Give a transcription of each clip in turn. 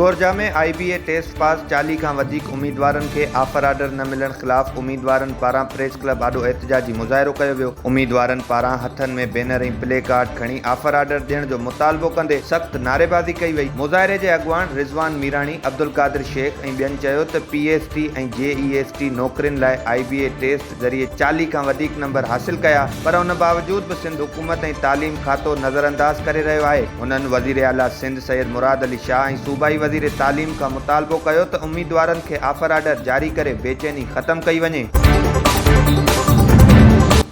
सिंगोरजा में IBA test pass 40 खां वधीक उम्मीदवारनि खे ऑफर ऑर्डर न मिलण ख़िलाफ़ उम्मीदवारनि पारां प्रेस क्लब आॾो एहतिजाजी मुज़ाहिरो कयो वियो। उम्मीदवारनि पारां हथनि में बैनर ऐं प्ले कार्ड खणी ऑफर ऑर्डर ॾियण जो मुतालबो कंदे सख़्त नारेबाज़ी कई वई। मुज़ाहिरे जे अॻुवान रिज़वान मीराणी, अब्दुल कादिर शेख ऐं ॿियनि चयो त PST ऐं JEST नौकरियुनि लाइ IBA टेस्ट ज़रिए 40 खां वधीक नंबर हासिल कया, पर उन बावजूद बि सिंध हुकूमत ऐं तालीम खातो नज़रअंदाज करे रहियो आहे। उन्हनि वज़ीर आला सिंध सैयद मुराद अली शाह ऐं सूबाई वज़ीर तालीम खां मुतालबो कयो त उम्मीदवारनि खे ऑफर ऑर्डर जारी करे बेचैनी ख़त्म कई वञे।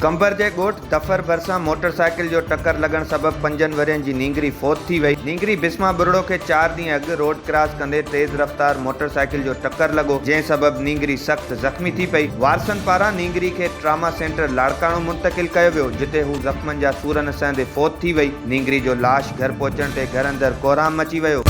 कंबर जे ॻोठ दफ़र भरिसां मोटरसाइकिल जो टक्कर लॻण सबबि 5 वरियनि जी नींगरी फ़ौत थी वई। नींगरी बिस्मा बुरड़ो खे 4 ॾींहं अॻु रोड क्रॉस कंदे तेज़ रफ़्तार मोटरसाइकिल जो टक्कर लॻो, जंहिं सबबि नींगरी सख़्त ज़ख़्मी थी पई। वारसनि पारां नींगरी खे ट्रामा सेंटर लाड़काणो मुंतक़िल कयो वियो, जिते हू ज़ख़्मनि जा सूर न सहंदे फ़ौत थी वई। नींगरी जो लाश घर पहुचण ते घर अंदरि कोहराम मची वियो।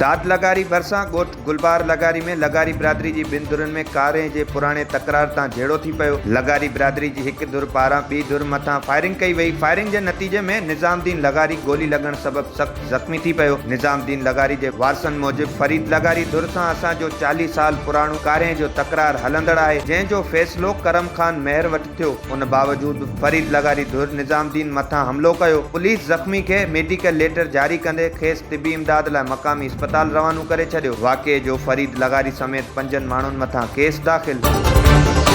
दाद लगारी भरिसां ॻोठ गुलबार लगारी में लगारी बिरादरी जी ॿिनि धुरनि में कारे जे पुराणे तकरार तां झेड़ो थी पियो। लगारी बिरादरी जी हिकु धुर पारां ॿी धुर मथां फायरिंग कई वई। फायरिंग जे नतीजे में निज़ामदीन लगारी गोली लॻण सबबि सख़्त ज़ख़्मी थी पियो। निज़ामदीन लगारी जे वारसनि मूजिबि फरीद लगारी धुर सां असांजो 40 साल पुराणो कारे जो तकरार हलंदड़ आहे, जंहिंजो फ़ैसिलो करम खान महर वटि थियो। उन बावजूद फरीद लगारी धुर निज़ामदीन मथां हमलो कयो। पुलिस ज़ख़्मी खे मेडिकल लेटर जारी कंदे खेसि तिबी इमदाद लाइ मक़ामी अस्पताल रवानो करे छॾियो। वाक़िए जो फरीद लगारी समेत 5 माण्हुनि मथां केस दाख़िल।